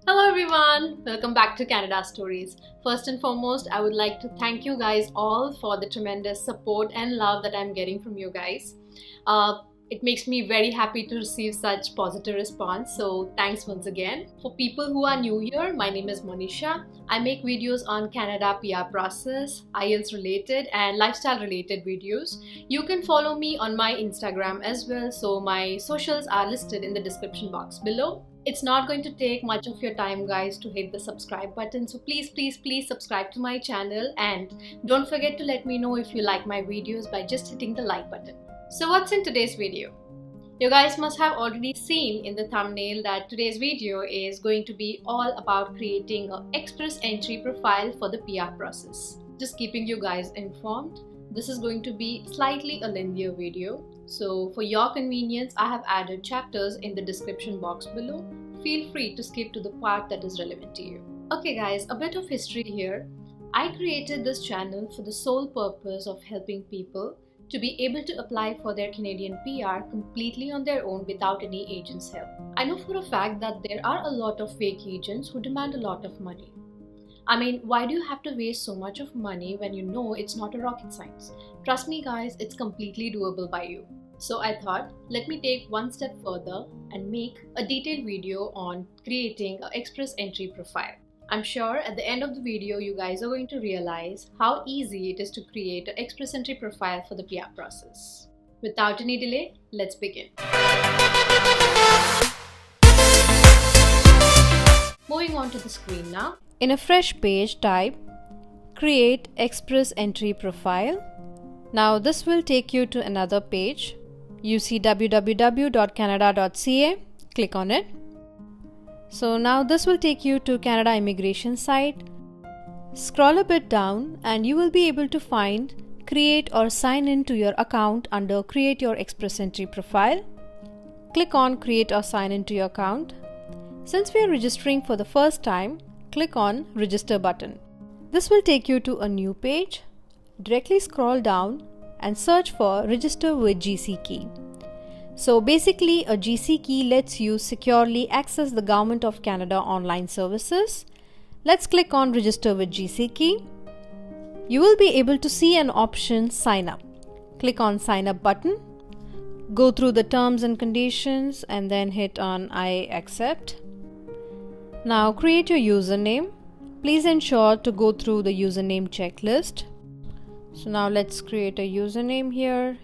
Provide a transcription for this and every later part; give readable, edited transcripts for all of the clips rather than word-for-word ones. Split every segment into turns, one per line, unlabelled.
Hello everyone, welcome back to Canada Stories. First and foremost, I would like to thank you guys all for the tremendous support and love that I'm getting from you guys. It makes me very happy to receive such positive response, so thanks once again. For people who are new here, my name is Monisha. I make videos on Canada PR process, IELTS related and lifestyle related videos. You can follow me on my Instagram as well, so my socials are listed in the description box below. It's not going to take much of your time guys to hit the subscribe button, so please subscribe to my channel and don't forget to let me know if you like my videos by just hitting the like button. So what's in today's video? You guys must have already seen in the thumbnail that today's video is going to be all about creating an express entry profile for the PR process. Just keeping you guys informed. This is going to be slightly a lengthier video. So for your convenience, I have added chapters in the description box below. Feel free to skip to the part that is relevant to you. Okay guys, a bit of history here. I created this channel for the sole purpose of helping people to be able to apply for their Canadian PR completely on their own without any agent's help. I know for a fact that there are a lot of fake agents who demand a lot of money. I mean, why do you have to waste so much of money when you know it's not a rocket science? Trust me guys, it's completely doable by you. So I thought, let me take one step further and make a detailed video on creating an express entry profile. I'm sure at the end of the video, you guys are going to realize how easy it is to create an express entry profile for the PR process. Without any delay, let's begin. Moving on to the screen now. In a fresh page, type Create Express Entry Profile. Now this will take you to another page. You see www.canada.ca. Click on it. So now this will take you to Canada immigration site. Scroll a bit down and you will be able to find Create or Sign in to your account under Create Your Express Entry Profile. Click on Create or Sign in to your account. Since we are registering for the first time, click on Register button. This will take you to a new page. Directly scroll down and search for Register with GCKey. So basically, a GCKey lets you securely access the Government of Canada online services. Let's click on Register with GCKey. You will be able to see an option Sign Up. Click on Sign Up button. Go through the terms and conditions and then hit on I accept. Now create your username. Please ensure to go through the username checklist. So now let's create a username here.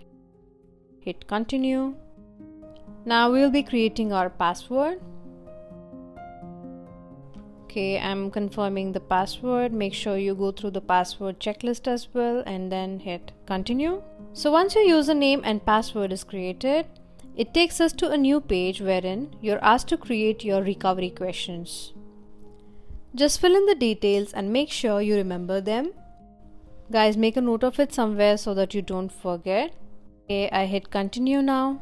Hit continue. Now we'll be creating our password. Okay, I'm confirming the password. Make sure you go through the password checklist as well and then hit continue. So once your username and password is created, it takes us to a new page wherein you're asked to create your recovery questions. Just fill in the details and make sure you remember them. Guys, make a note of it somewhere so that you don't forget. Okay, I hit continue now.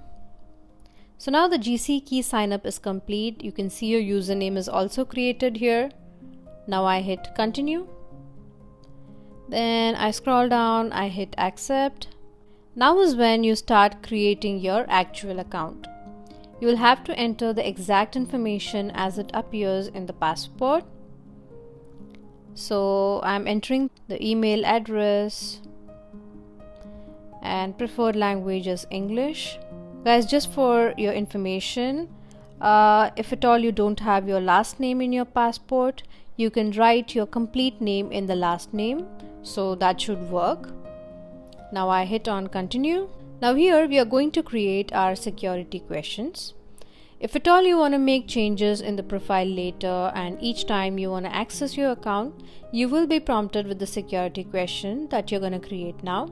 So now the GCKey sign up is complete. You can see your username is also created here. Now I hit continue. Then I scroll down, I hit accept. Now is when you start creating your actual account. You will have to enter the exact information as it appears in the passport. So I'm entering the email address and preferred language is English. Guys, just for your information, if at all you don't have your last name in your passport, you can write your complete name in the last name, so that should work. Now I hit on continue. Now here we are going to create our security questions. If at all you want to make changes in the profile later and each time you want to access your account, you will be prompted with the security question that you're going to create now.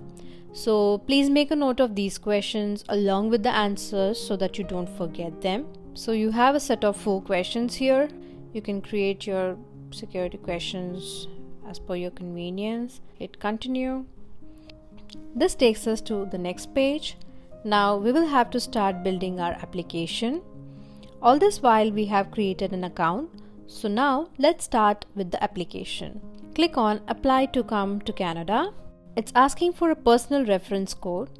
So please make a note of these questions along with the answers so that you don't forget them. So you have a set of 4 questions here. You can create your security questions as per your convenience. Hit continue. This takes us to the next page. Now we will have to start building our application. All this while we have created an account. So now let's start with the application. Click on Apply to come to Canada. It's asking for a personal reference code.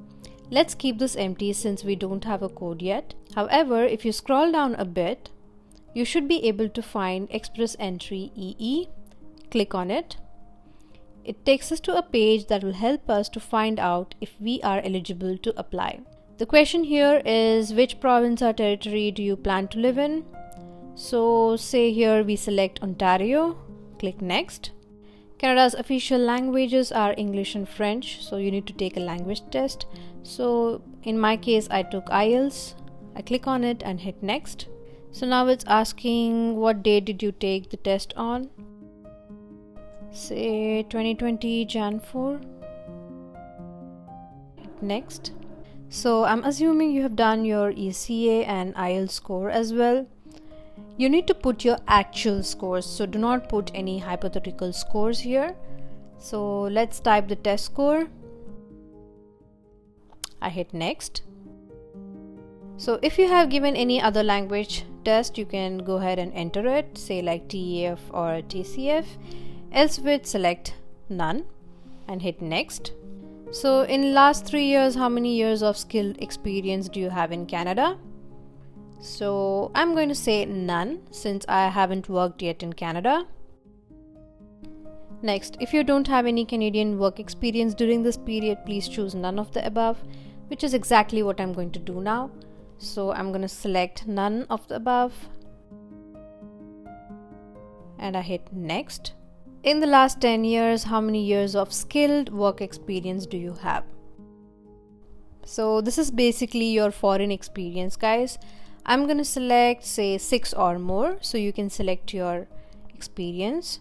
Let's keep this empty since we don't have a code yet. However, if you scroll down a bit, you should be able to find Express Entry EE. Click on it. It takes us to a page that will help us to find out if we are eligible to apply. The question here is, which province or territory do you plan to live in? So say here we select Ontario. Click next. Canada's official languages are English and French, so you need to take a language test. So in my case I took IELTS. I click on it and hit next. So now it's asking what date did you take the test on. Say 2020 Jan 4. Hit next. So I'm assuming you have done your ECA and IELTS score as well. You need to put your actual scores, so do not put any hypothetical scores here. So let's type the test score. I hit next. So if you have given any other language test, you can go ahead and enter it, say like TEF or TCF. Else with select none and hit next. So in last 3 years, how many years of skilled experience do you have in Canada? So I'm going to say none, since I haven't worked yet in Canada. Next, if you don't have any Canadian work experience during this period, please choose none of the above, which is exactly what I'm going to do now. So I'm going to select none of the above and I hit next. In the last 10 years, how many years of skilled work experience do you have? So this is basically your foreign experience, guys. I'm going to select say 6 or more, so you can select your experience.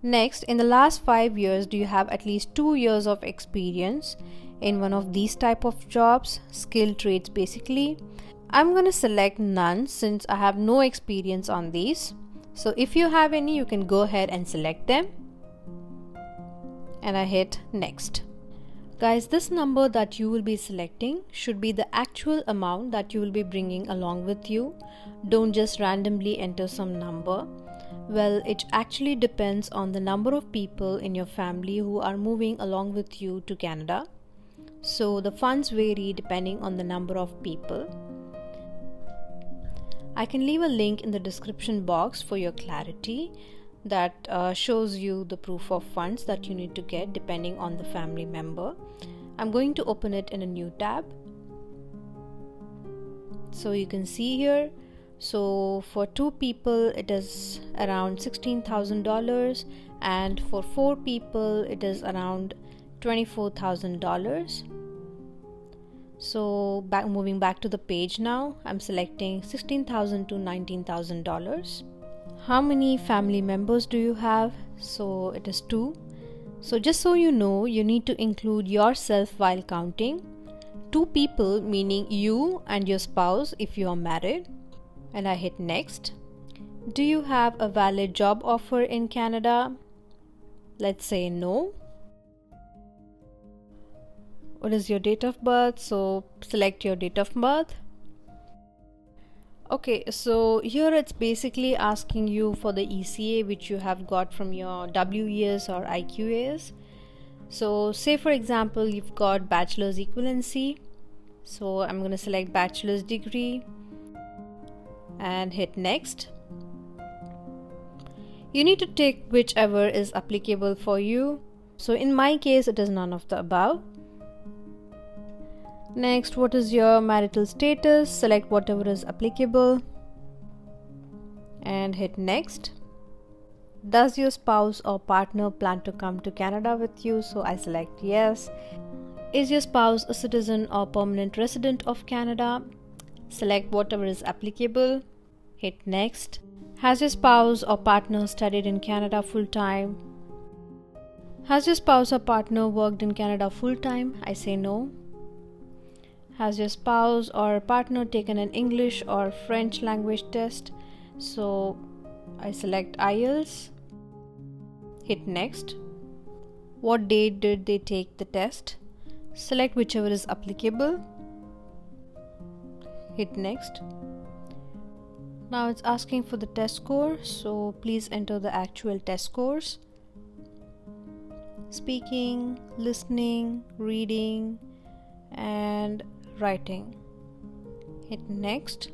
Next, in the last 5 years, do you have at least 2 years of experience in one of these type of jobs, skilled trades basically? I'm going to select none since I have no experience on these. So if you have any, you can go ahead and select them. And I hit next. Guys, this number that you will be selecting should be the actual amount that you will be bringing along with you. Don't just randomly enter some number. Well, it actually depends on the number of people in your family who are moving along with you to Canada. So the funds vary depending on the number of people. I can leave a link in the description box for your clarity that shows you the proof of funds that you need to get depending on the family member. I'm going to open it in a new tab. So you can see here, so for 2 people it is around $16,000 and for 4 people it is around $24,000. So moving back to the page now, I'm selecting $16,000 to $19,000. How many family members do you have? So it is 2. So just so you know, you need to include yourself while counting. 2 people meaning you and your spouse if you are married. And I hit next. Do you have a valid job offer in Canada? Let's say no. What is your date of birth? So select your date of birth. Okay, so here it's basically asking you for the ECA which you have got from your WES or IQAS. So say for example you've got bachelor's equivalency. So I'm going to select bachelor's degree and hit next. You need to take whichever is applicable for you. So in my case it is none of the above. Next, what is your marital status? Select whatever is applicable and hit next. Does your spouse or partner plan to come to Canada with you? So I select yes. Is your spouse a citizen or permanent resident of Canada? Select whatever is applicable. Hit next. Has your spouse or partner studied in Canada full time? Has your spouse or partner worked in Canada full time? I say no. Has your spouse or partner taken an English or French language test? So I select IELTS. Hit next. What date did they take the test? Select whichever is applicable. Hit next. Now it's asking for the test score, so please enter the actual test scores. Speaking, listening, reading, and writing. Hit next.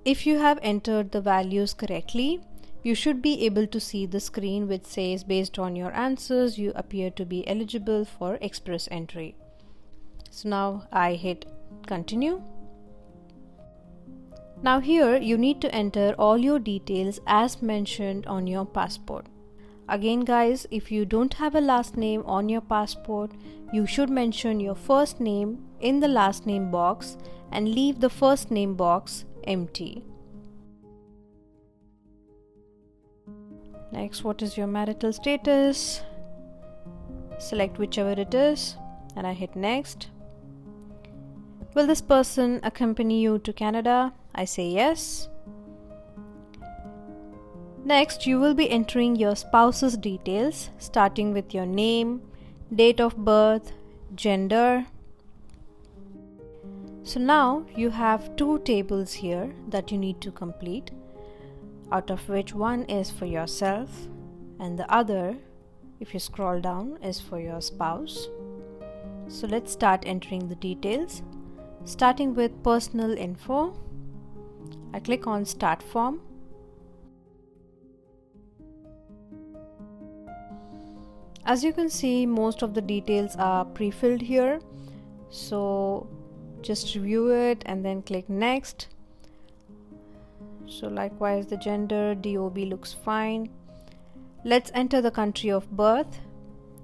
If you have entered the values correctly, you should be able to see the screen which says based on your answers, you appear to be eligible for express entry. So now I hit continue. Now here you need to enter all your details as mentioned on your passport. Again guys, if you don't have a last name on your passport, you should mention your first name in the last name box and leave the first name box empty. Next, what is your marital status? Select whichever it is and I hit next. Will this person accompany you to Canada? I say yes. Next, you will be entering your spouse's details, starting with your name, date of birth, gender. So now you have two tables here that you need to complete, out of which one is for yourself and the other, if you scroll down, is for your spouse. So let's start entering the details. Starting with personal info, I click on Start Form. As you can see, most of the details are pre-filled here, so just review it and then click Next. So likewise, the gender, DOB looks fine. Let's enter the country of birth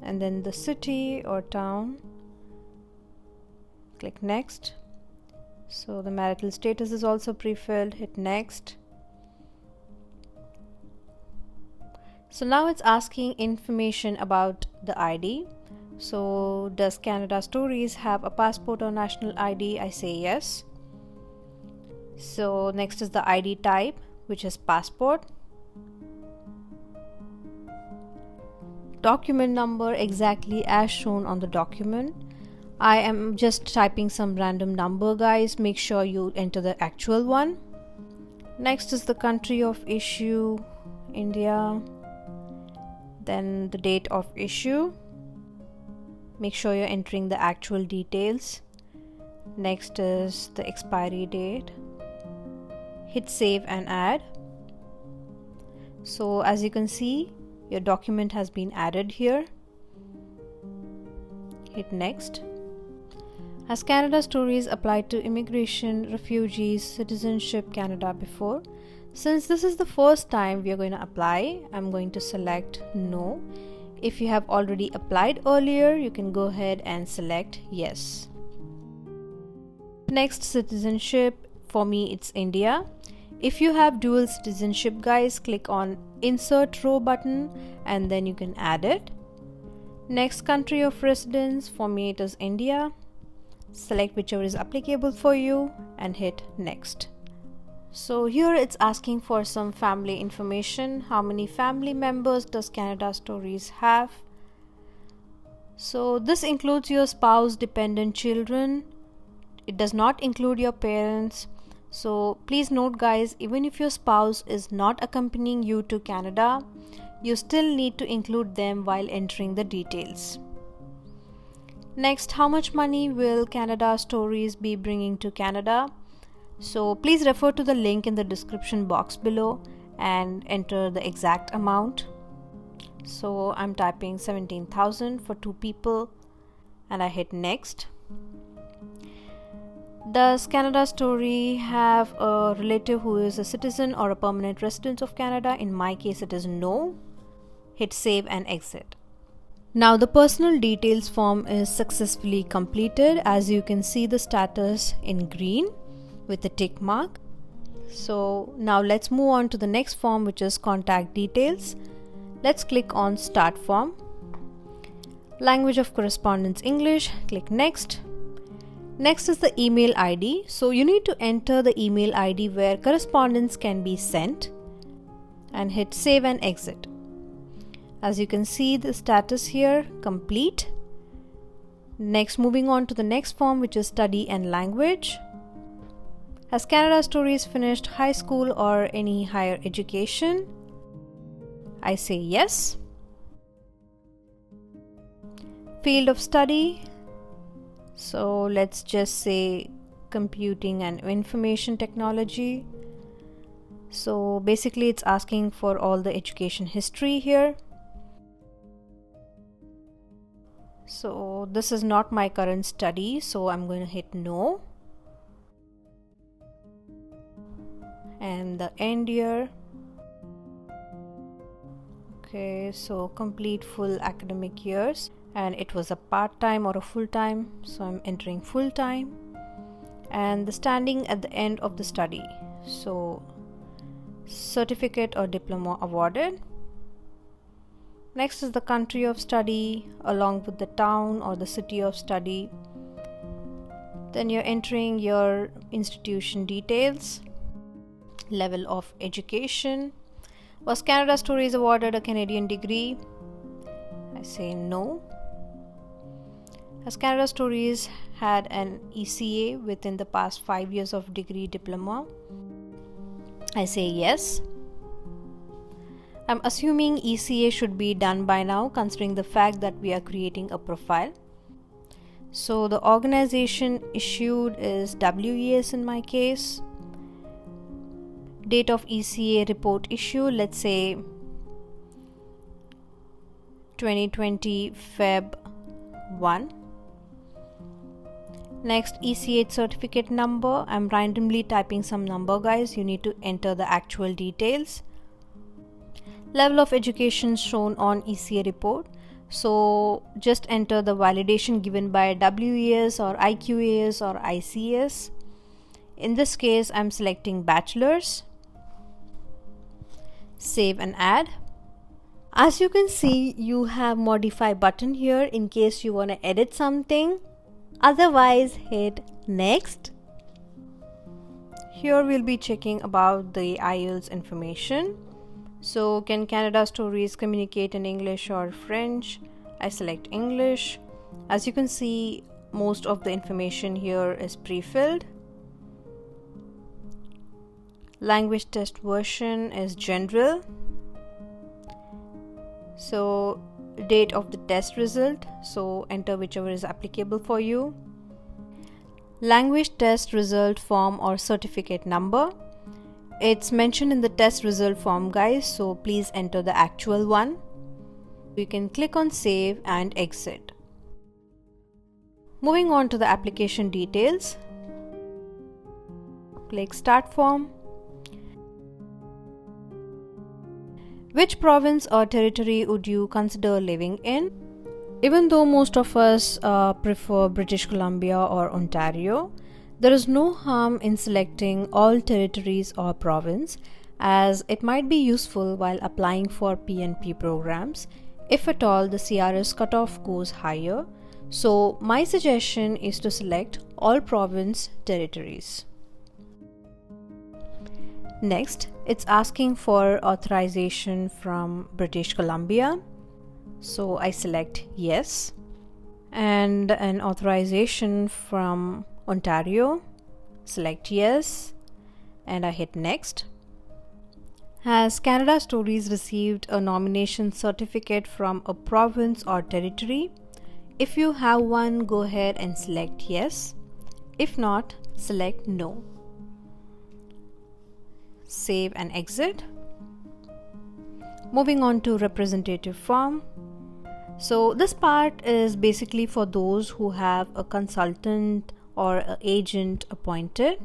and then the city or town. Click Next. So the marital status is also pre-filled, hit Next. So now it's asking information about the ID. So does Canada Stories have a passport or national ID? I say yes. So next is the ID type, which is passport. Document number exactly as shown on the document. I am just typing some random number guys, make sure you enter the actual one. Next is the country of issue, India. Then the date of issue. Make sure you're entering the actual details. Next is the expiry date. Hit save and add. So as you can see, your document has been added here. Hit next. Has Canada Stories applied to immigration, refugees, citizenship Canada before? Since this is the first time we are going to apply, I'm going to select no. If you have already applied earlier, you can go ahead and select yes. Next, citizenship. For me, it's India. If you have dual citizenship, guys, click on insert row button and then you can add it. Next, country of residence. For me, it is India. Select whichever is applicable for you and hit next. So here it's asking for some family information. How many family members does Canada Stories have? So this includes your spouse, dependent children. It does not include your parents. So please note guys, even if your spouse is not accompanying you to Canada, you still need to include them while entering the details. Next, how much money will Canada Stories be bringing to Canada? So please refer to the link in the description box below and enter the exact amount. So I'm typing 17,000 for 2 people and I hit next. Does Canada Story have a relative who is a citizen or a permanent resident of Canada? In my case, it is no. Hit save and exit. Now the personal details form is successfully completed. As you can see, the status in green with a tick mark. So now let's move on to the next form, which is contact details. Let's click on start form. Language of correspondence English. Click next. Next is the email ID. So you need to enter the email ID where correspondence can be sent and hit save and exit. As you can see, the status here complete. Next, moving on to the next form, which is study and language. Has Canada Stories finished high school or any higher education? I say yes. Field of study. So let's just say computing and information technology.
So basically it's asking for all the education history here. So this is not my current study, so I'm going to hit no. And the end year. Okay, so complete full academic years, and it was a part-time or a full-time, so I'm entering full-time. And the standing at the end of the study, so certificate or diploma awarded. Next is the country of study along with the town or the city of study. Then you're entering your institution details, level of education. Was Canada Stories awarded a Canadian degree? I say no. Has Canada Stories had an ECA within the past 5 years of degree diploma? I say yes. I'm assuming ECA should be done by now, considering the fact that we are creating a profile. So the organization issued is WES in my case. Date of ECA report issue, let's say 2020 Feb 1. Next, ECA certificate number. I'm randomly typing some number, guys. You need to enter the actual details. Level of education shown on ECA report. So just enter the validation given by WES or IQAS or ICS. In this case, I'm selecting bachelor's. Save and add. As you can see, you have modify button here in case you want to edit something. Otherwise, hit next. Here we'll be checking about the IELTS information. So can Canada Stories communicate in English or French? I select English. As you can see, most of the information here is pre-filled. Language test version is general. So date of the test result, so enter whichever is applicable for you. Language test result form or certificate number. It's mentioned in the test result form, guys, so please enter the actual one. You can click on save and exit. Moving on to the application details. Click start form. Which province or territory would you consider living in? Even though most of us prefer British Columbia or Ontario, there is no harm in selecting all territories or province, as it might be useful while applying for PNP programs if at all the CRS cutoff goes higher. So my suggestion is to select all province territories. Next, it's asking for authorization from British Columbia. So I select yes. And an authorization from Ontario. Select yes. And I hit next. Has Canada Stories received a nomination certificate from a province or territory? If you have one, go ahead and select yes. If not, select no. Save and exit. Moving on to representative form. So this part is basically for those who have a consultant or an agent appointed.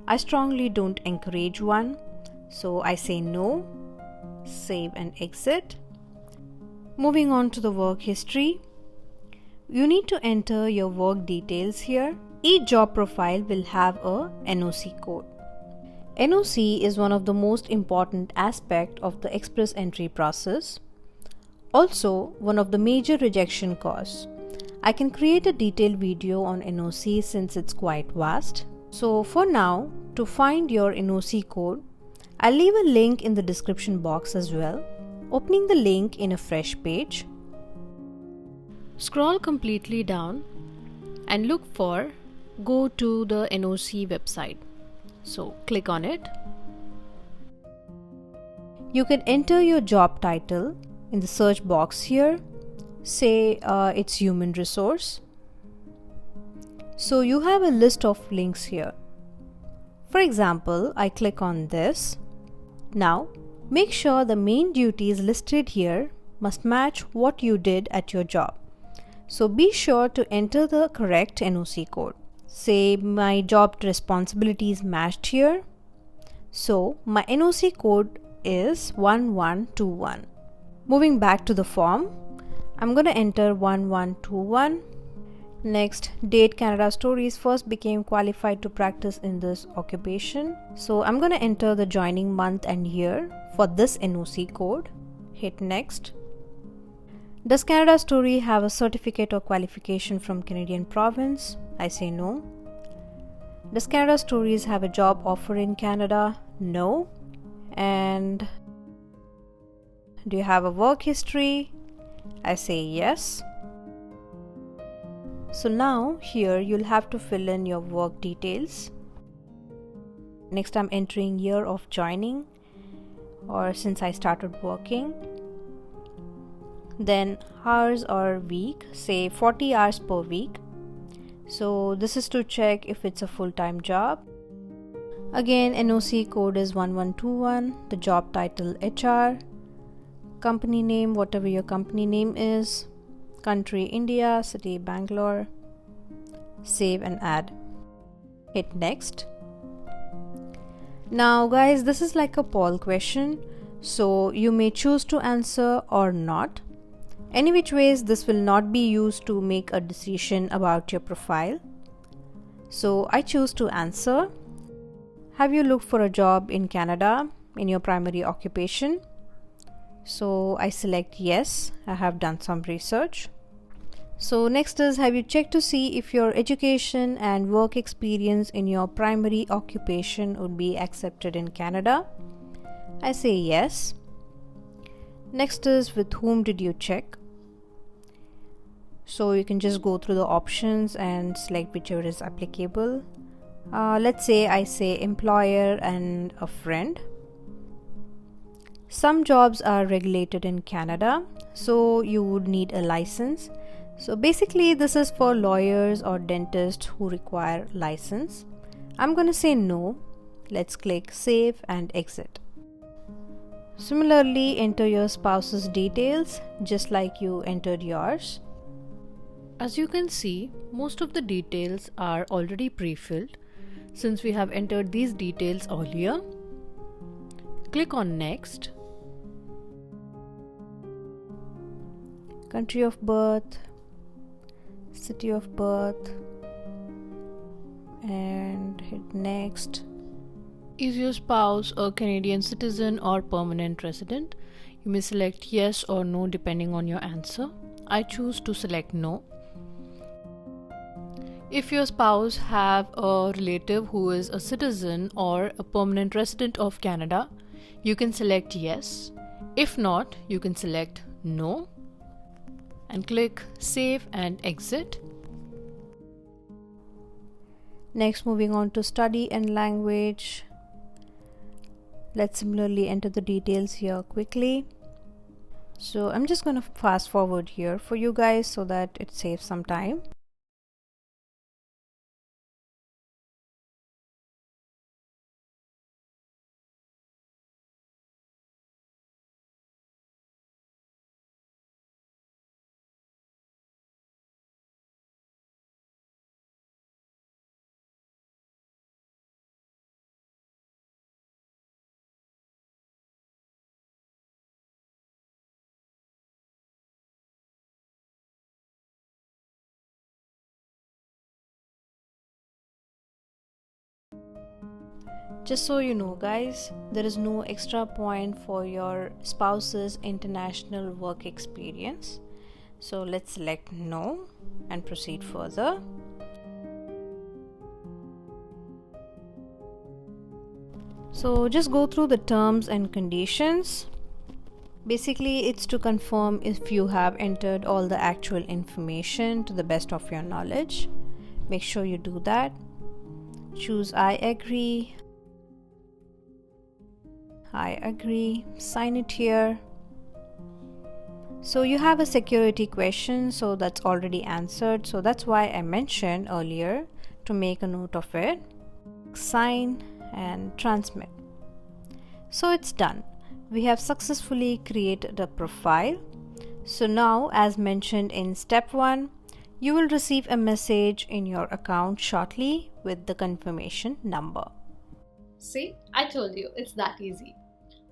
I strongly don't encourage one, so I say no. Save and exit. Moving on to the work history. You need to enter your work details here. Each job profile will have a NOC code. NOC is one of the most important aspects of the express entry process. Also, one of the major rejection cause. I can create a detailed video on NOC since it's quite vast. So for now, to find your NOC code, I'll leave a link in the description box as well. Opening the link in a fresh page. Scroll completely down and look for Go to the NOC website. So click on it. You can enter your job title in the search box here. Say it's human resource. So you have a list of links here. For example, I click on this. Now, make sure the main duties listed here must match what you did at your job. So be sure to enter the correct NOC code. Say my job responsibilities matched here. So my NOC code is 1121. Moving back to the form, I'm going to enter 1121. Next, date Canada Stories first became qualified to practice in this occupation. So I'm going to enter the joining month and year for this NOC code. Hit next. Does Canada Story have a certificate or qualification from Canadian province? I say no. Does Canada Stories have a job offer in Canada? No. And do you have a work history? I say yes. So now here you'll have to fill in your work details. Next, I'm entering year of joining, or since I started working. Then hours or week, say 40 hours per week. So this is to check if it's a full-time job. Again, NOC code is 1121, the job title HR, company name, whatever your company name is, country India, city Bangalore. Save and add. Hit next. Now guys, this is like a poll question, so you may choose to answer or not. Any which ways, this will not be used to make a decision about your profile. So I choose to answer. Have you looked for a job in Canada in your primary occupation? So I select yes, I have done some research. So next is, have you checked to see if your education and work experience in your primary occupation would be accepted in Canada? I say yes. Next is, with whom did you check? So you can just go through the options and select whichever is applicable. Let's say I say employer and a friend. Some jobs are regulated in Canada, so you would need a license. So basically this is for lawyers or dentists who require license. I'm going to say no. Let's click save and exit. Similarly, enter your spouse's details just like you entered yours.
As you can see, most of the details are already pre-filled since we have entered these details earlier. Click on next.
Country of birth, city of birth, and hit next.
Is your spouse a Canadian citizen or permanent resident? You may select yes or no depending on your answer. I choose to select no. If your spouse have a relative who is a citizen or a permanent resident of Canada, you can select yes. If not, you can select no and click save and exit.
Next, moving on to study and language. Let's similarly enter the details here quickly. So I'm just going to fast forward here for you guys so that it saves some time. Just so you know guys, there is no extra point for your spouse's international work experience. So let's select no and proceed further. So just go through the terms and conditions. Basically it's to confirm if you have entered all the actual information to the best of your knowledge. Make sure you do that. Choose I agree. I agree, sign it here. So you have a security question, so that's already answered. So that's why I mentioned earlier to make a note of it. Sign and transmit. So it's done. We have successfully created a profile. So now, as mentioned in step 1, you will receive a message in your account shortly with the confirmation number.
See, I told you, it's that easy.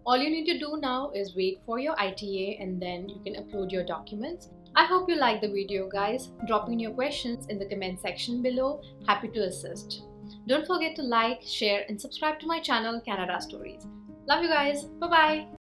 All you need to do now is wait for your ITA and then you can upload your documents. I hope you liked the video, guys. Drop in your questions in the comment section below. Happy to assist. Don't forget to like, share and subscribe to my channel Canada Stories. Love you guys. Bye-bye.